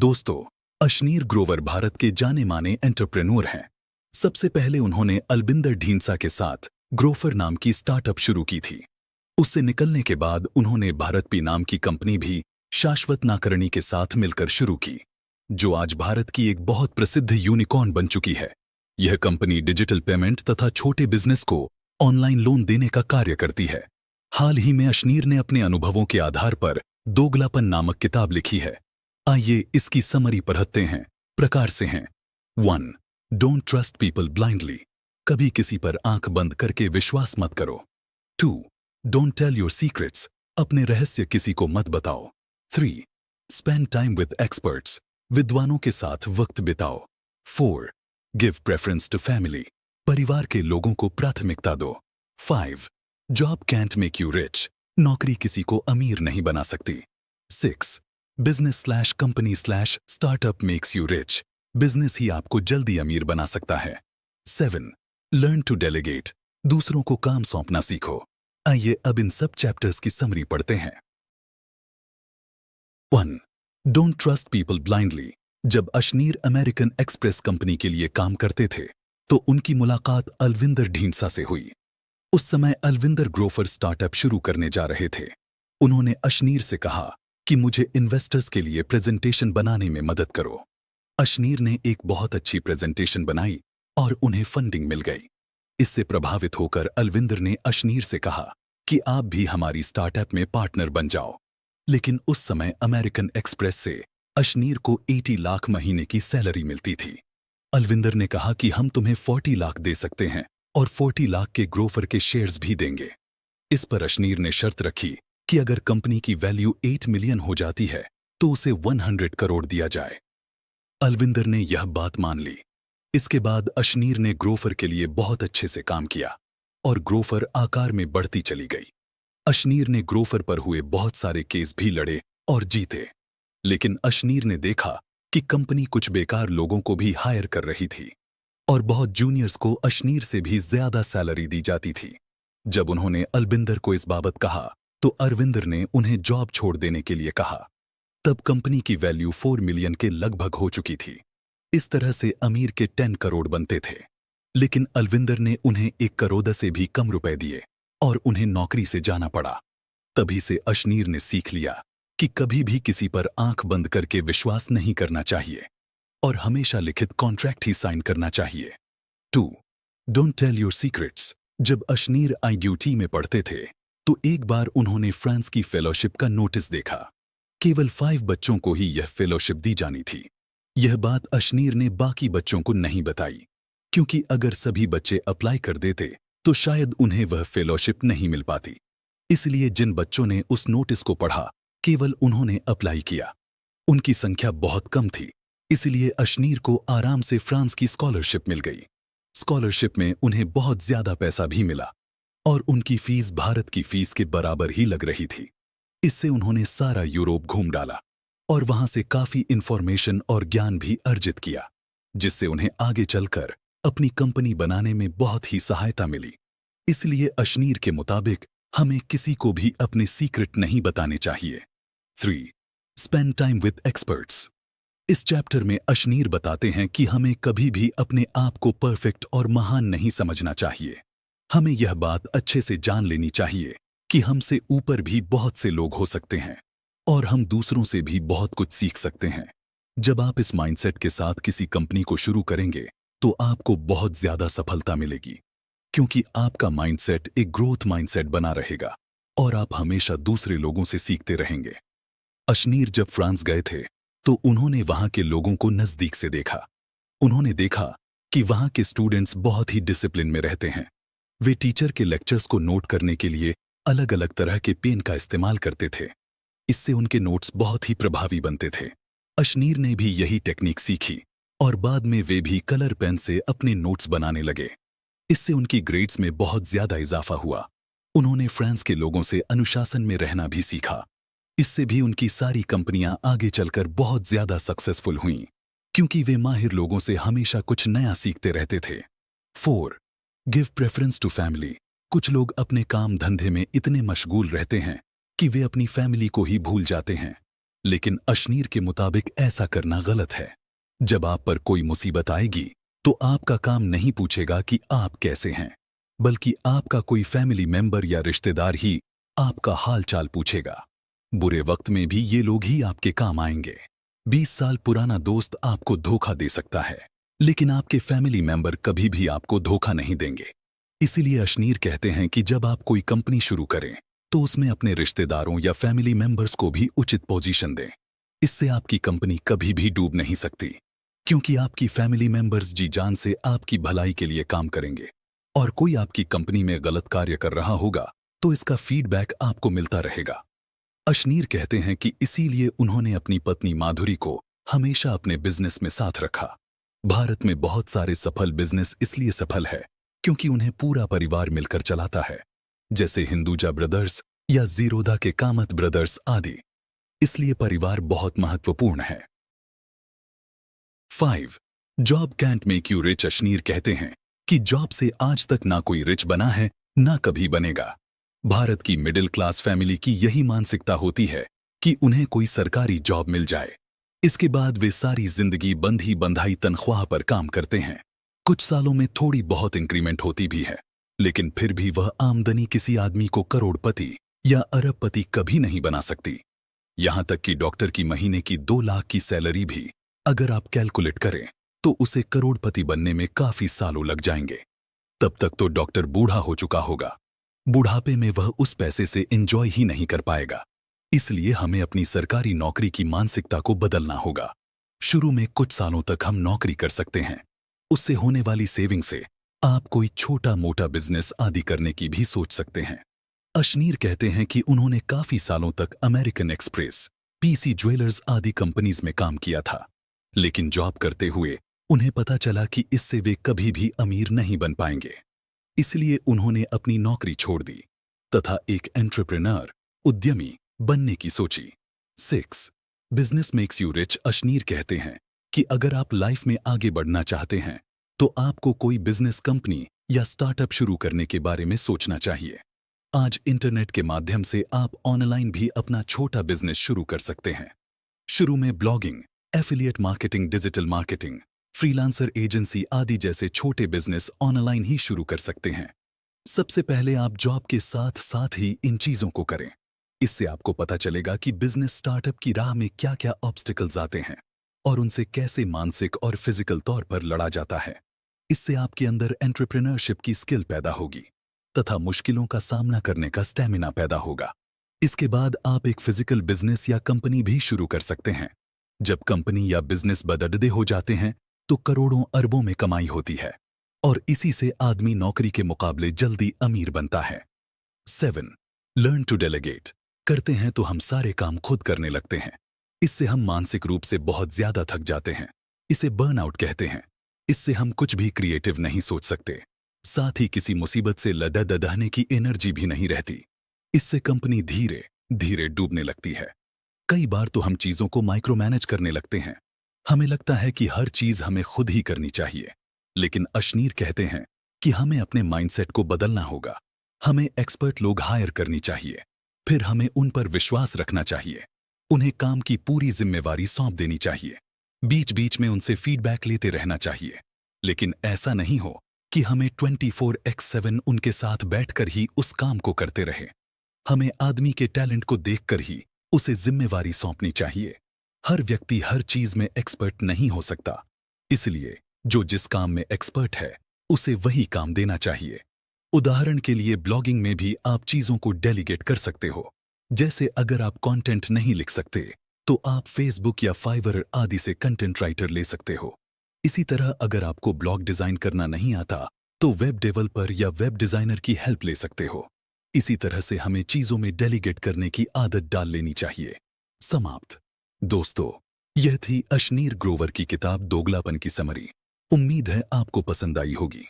दोस्तों, अशनीर ग्रोवर भारत के जाने माने एंटरप्रेन्योर हैं। सबसे पहले उन्होंने अलबिंदर ढींसा के साथ ग्रोफर नाम की स्टार्टअप शुरू की थी। उससे निकलने के बाद उन्होंने भारत पी नाम की कंपनी भी शाश्वत नाकर्णी के साथ मिलकर शुरू की, जो आज भारत की एक बहुत प्रसिद्ध यूनिकॉर्न बन चुकी है। यह कंपनी डिजिटल पेमेंट तथा छोटे बिजनेस को ऑनलाइन लोन देने का कार्य करती है। हाल ही में अशनीर ने अपने अनुभवों के आधार पर दोगलापन नामक किताब लिखी है। आइए इसकी समरी पढ़ते हैं। प्रकार से हैं। 1. Don't trust people blindly. कभी किसी पर आंख बंद करके विश्वास मत करो। 2. Don't tell your secrets. अपने रहस्य किसी को मत बताओ। 3. Spend time with experts. विद्वानों के साथ वक्त बिताओ। 4. Give preference to family. परिवार के लोगों को प्राथमिकता दो। 5. Job can't make you rich. नौकरी किसी को अमीर नहीं बना सकती। 6. business/company/startup makes you rich। Business ही आपको जल्दी अमीर बना सकता है। 7. Learn to delegate. दूसरों को काम सौंपना सीखो। आइए अब इन सब चैप्टर्स की समरी पढ़ते हैं। 1. Don't trust people blindly. जब अशनीर अमेरिकन एक्सप्रेस कंपनी के लिए काम करते थे तो उनकी मुलाकात अलविंदर ढींसा से हुई। उस समय अलविंदर ग्रोफर स्टार्टअप शुरू करने जा रहे थे। उन्होंने अशनीर से कहा कि मुझे इन्वेस्टर्स के लिए प्रेजेंटेशन बनाने में मदद करो। अशनीर ने एक बहुत अच्छी प्रेजेंटेशन बनाई और उन्हें फंडिंग मिल गई। इससे प्रभावित होकर अलविंदर ने अशनीर से कहा कि आप भी हमारी स्टार्टअप में पार्टनर बन जाओ। लेकिन उस समय अमेरिकन एक्सप्रेस से अशनीर को 80 लाख महीने की सैलरी मिलती थी। अलविंदर ने कहा कि हम तुम्हें 40 लाख दे सकते हैं और 40 लाख के ग्रोफर के शेयर्स भी देंगे। इस पर अशनीर ने शर्त रखी कि अगर कंपनी की वैल्यू 8 मिलियन हो जाती है तो उसे 100 करोड़ दिया जाए। अलविंदर ने यह बात मान ली। इसके बाद अशनीर ने ग्रोफर के लिए बहुत अच्छे से काम किया और ग्रोफर आकार में बढ़ती चली गई। अशनीर ने ग्रोफर पर हुए बहुत सारे केस भी लड़े और जीते। लेकिन अशनीर ने देखा कि कंपनी कुछ बेकार लोगों को भी हायर कर रही थी और बहुत जूनियर्स को अशनीर से भी ज्यादा सैलरी दी जाती थी। जब उन्होंने अलविंदर को इस बाबत कहा तो अरविंदर ने उन्हें जॉब छोड़ देने के लिए कहा। तब कंपनी की वैल्यू 4 मिलियन के लगभग हो चुकी थी। इस तरह से अमीर के 10 करोड़ बनते थे। लेकिन अलविंदर ने उन्हें 1 करोड़ से भी कम रुपए दिए और उन्हें नौकरी से जाना पड़ा। तभी से अशनीर ने सीख लिया कि कभी भी किसी पर आंख बंद करके विश्वास नहीं करना चाहिए और हमेशा लिखित कॉन्ट्रैक्ट ही साइन करना चाहिए। 2. Don't tell your secrets. जब अशनीर IDUT में पढ़ते थे तो एक बार उन्होंने फ्रांस की फेलोशिप का नोटिस देखा। केवल 5 बच्चों को ही यह फेलोशिप दी जानी थी। यह बात अशनीर ने बाकी बच्चों को नहीं बताई, क्योंकि अगर सभी बच्चे अप्लाई कर देते तो शायद उन्हें वह फेलोशिप नहीं मिल पाती। इसलिए जिन बच्चों ने उस नोटिस को पढ़ा केवल उन्होंने अप्लाई किया। उनकी संख्या बहुत कम थी, इसलिए अशनीर को आराम से फ्रांस की स्कॉलरशिप मिल गई। स्कॉलरशिप में उन्हें बहुत ज्यादा पैसा भी मिला और उनकी फीस भारत की फीस के बराबर ही लग रही थी। इससे उन्होंने सारा यूरोप घूम डाला और वहां से काफी इंफॉर्मेशन और ज्ञान भी अर्जित किया, जिससे उन्हें आगे चलकर अपनी कंपनी बनाने में बहुत ही सहायता मिली। इसलिए अशनीर के मुताबिक हमें किसी को भी अपने सीक्रेट नहीं बताने चाहिए। 3. Spend time with experts. इस चैप्टर में अशनीर बताते हैं कि हमें कभी भी अपने आप को परफेक्ट और महान नहीं समझना चाहिए। हमें यह बात अच्छे से जान लेनी चाहिए कि हमसे ऊपर भी बहुत से लोग हो सकते हैं और हम दूसरों से भी बहुत कुछ सीख सकते हैं। जब आप इस माइंडसेट के साथ किसी कंपनी को शुरू करेंगे तो आपको बहुत ज्यादा सफलता मिलेगी, क्योंकि आपका माइंडसेट एक ग्रोथ माइंडसेट बना रहेगा और आप हमेशा दूसरे लोगों से सीखते रहेंगे। अशनीर जब फ्रांस गए थे तो उन्होंने वहां के लोगों को नजदीक से देखा। उन्होंने देखा कि वहां के स्टूडेंट्स बहुत ही डिसिप्लिन में रहते हैं। वे टीचर के लेक्चर्स को नोट करने के लिए अलग अलग तरह के पेन का इस्तेमाल करते थे। इससे उनके नोट्स बहुत ही प्रभावी बनते थे। अशनीर ने भी यही टेक्निक सीखी और बाद में वे भी कलर पेन से अपने नोट्स बनाने लगे। इससे उनकी ग्रेड्स में बहुत ज्यादा इजाफा हुआ। उन्होंने फ्रांस के लोगों से अनुशासन में रहना भी सीखा। इससे भी उनकी सारी कंपनियां आगे चलकर बहुत ज्यादा सक्सेसफुल हुईं, क्योंकि वे माहिर लोगों से हमेशा कुछ नया सीखते रहते थे। 4. Give preference to family. कुछ लोग अपने काम धंधे में इतने मशगूल रहते हैं कि वे अपनी फैमिली को ही भूल जाते हैं। लेकिन अशनीर के मुताबिक ऐसा करना गलत है। जब आप पर कोई मुसीबत आएगी तो आपका काम नहीं पूछेगा कि आप कैसे हैं, बल्कि आपका कोई फैमिली मेंबर या रिश्तेदार ही आपका हाल चाल पूछेगा। बुरे वक्त में भी ये लोग ही आपके काम आएंगे। 20 साल पुराना दोस्त आपको धोखा दे सकता है, लेकिन आपके फैमिली मेंबर कभी भी आपको धोखा नहीं देंगे। इसीलिए अशनीर कहते हैं कि जब आप कोई कंपनी शुरू करें तो उसमें अपने रिश्तेदारों या फैमिली मेंबर्स को भी उचित पोजीशन दें। इससे आपकी कंपनी कभी भी डूब नहीं सकती, क्योंकि आपकी फैमिली मेंबर्स जी जान से आपकी भलाई के लिए काम करेंगे। और कोई आपकी कंपनी में गलत कार्य कर रहा होगा तो इसका फीडबैक आपको मिलता रहेगा। अशनीर कहते हैं कि इसीलिए उन्होंने अपनी पत्नी माधुरी को हमेशा अपने बिजनेस में साथ रखा। भारत में बहुत सारे सफल बिजनेस इसलिए सफल है क्योंकि उन्हें पूरा परिवार मिलकर चलाता है, जैसे हिंदुजा ब्रदर्स या जीरोधा के कामत ब्रदर्स आदि। इसलिए परिवार बहुत महत्वपूर्ण है। 5. Job can't make you rich. Ashneer कहते हैं कि जॉब से आज तक ना कोई रिच बना है, ना कभी बनेगा। भारत की मिडिल क्लास फैमिली की यही मानसिकता होती है कि उन्हें कोई सरकारी जॉब मिल जाए, इसके बाद वे सारी जिंदगी बंधी बंधाई तनख्वाह पर काम करते हैं। कुछ सालों में थोड़ी बहुत इंक्रीमेंट होती भी है, लेकिन फिर भी वह आमदनी किसी आदमी को करोड़पति या अरबपति कभी नहीं बना सकती। यहां तक कि डॉक्टर की महीने की 2 लाख की सैलरी भी अगर आप कैलकुलेट करें तो उसे करोड़पति बनने में काफी सालों लग जाएंगे। तब तक तो डॉक्टर बूढ़ा हो चुका होगा। बुढ़ापे में वह उस पैसे से एंजॉय ही नहीं कर पाएगा। इसलिए हमें अपनी सरकारी नौकरी की मानसिकता को बदलना होगा। शुरू में कुछ सालों तक हम नौकरी कर सकते हैं, उससे होने वाली सेविंग से आप कोई छोटा मोटा बिजनेस आदि करने की भी सोच सकते हैं। अशनीर कहते हैं कि उन्होंने काफी सालों तक अमेरिकन एक्सप्रेस, पीसी ज्वेलर्स आदि कंपनीज में काम किया था, लेकिन जॉब करते हुए उन्हें पता चला कि इससे वे कभी भी अमीर नहीं बन पाएंगे। इसलिए उन्होंने अपनी नौकरी छोड़ दी तथा एक एंटरप्रेन्योर, उद्यमी बनने की सोची। 6. Business makes you rich. Ashneer कहते हैं कि अगर आप लाइफ में आगे बढ़ना चाहते हैं तो आपको कोई बिजनेस कंपनी या स्टार्टअप शुरू करने के बारे में सोचना चाहिए। आज इंटरनेट के माध्यम से आप ऑनलाइन भी अपना छोटा बिजनेस शुरू कर सकते हैं। शुरू में blogging, affiliate marketing, digital marketing, freelancer agency आदि जैसे छोटे बिजनेस ऑनलाइन ही शुरू कर सकते हैं। सबसे पहले आप जॉब के साथ साथ ही इन चीजों को करें। इससे आपको पता चलेगा कि बिजनेस स्टार्टअप की राह में क्या क्या ऑब्स्टिकल्स आते हैं और उनसे कैसे मानसिक और फिजिकल तौर पर लड़ा जाता है। इससे आपके अंदर एंटरप्रेन्योरशिप की स्किल पैदा होगी तथा मुश्किलों का सामना करने का स्टैमिना पैदा होगा। इसके बाद आप एक फिजिकल बिजनेस या कंपनी भी शुरू कर सकते हैं। जब कंपनी या बिजनेस बड़े हो जाते हैं तो करोड़ों अरबों में कमाई होती है और इसी से आदमी नौकरी के मुकाबले जल्दी अमीर बनता है। 7. Learn to delegate. करते हैं तो हम सारे काम खुद करने लगते हैं। इससे हम मानसिक रूप से बहुत ज्यादा थक जाते हैं। इसे बर्नआउट कहते हैं। इससे हम कुछ भी क्रिएटिव नहीं सोच सकते, साथ ही किसी मुसीबत से लड़ने की एनर्जी भी नहीं रहती। इससे कंपनी धीरे धीरे डूबने लगती है। कई बार तो हम चीजों को माइक्रो मैनेज करने लगते हैं। हमें लगता है कि हर चीज हमें खुद ही करनी चाहिए, लेकिन अशनीर कहते हैं कि हमें अपने माइंडसेट को बदलना होगा। हमें एक्सपर्ट लोग हायर करनी चाहिए, फिर हमें उन पर विश्वास रखना चाहिए। उन्हें काम की पूरी जिम्मेवारी सौंप देनी चाहिए। बीच बीच में उनसे फीडबैक लेते रहना चाहिए, लेकिन ऐसा नहीं हो कि हमें 24/7 उनके साथ बैठकर ही उस काम को करते रहे। हमें आदमी के टैलेंट को देखकर ही उसे जिम्मेवारी सौंपनी चाहिए। हर व्यक्ति हर चीज में एक्सपर्ट नहीं हो सकता, इसलिए जो जिस काम में एक्सपर्ट है उसे वही काम देना चाहिए। उदाहरण के लिए ब्लॉगिंग में भी आप चीजों को डेलीगेट कर सकते हो। जैसे अगर आप कंटेंट नहीं लिख सकते तो आप फेसबुक या फाइवर आदि से कंटेंट राइटर ले सकते हो। इसी तरह अगर आपको ब्लॉग डिजाइन करना नहीं आता तो वेब डेवलपर या वेब डिजाइनर की हेल्प ले सकते हो। इसी तरह से हमें चीजों में डेलीगेट करने की आदत डाल लेनी चाहिए। समाप्त। दोस्तों, यह थी अशनीर ग्रोवर की किताब दोगलापन की समरी। उम्मीद है आपको पसंद आई होगी।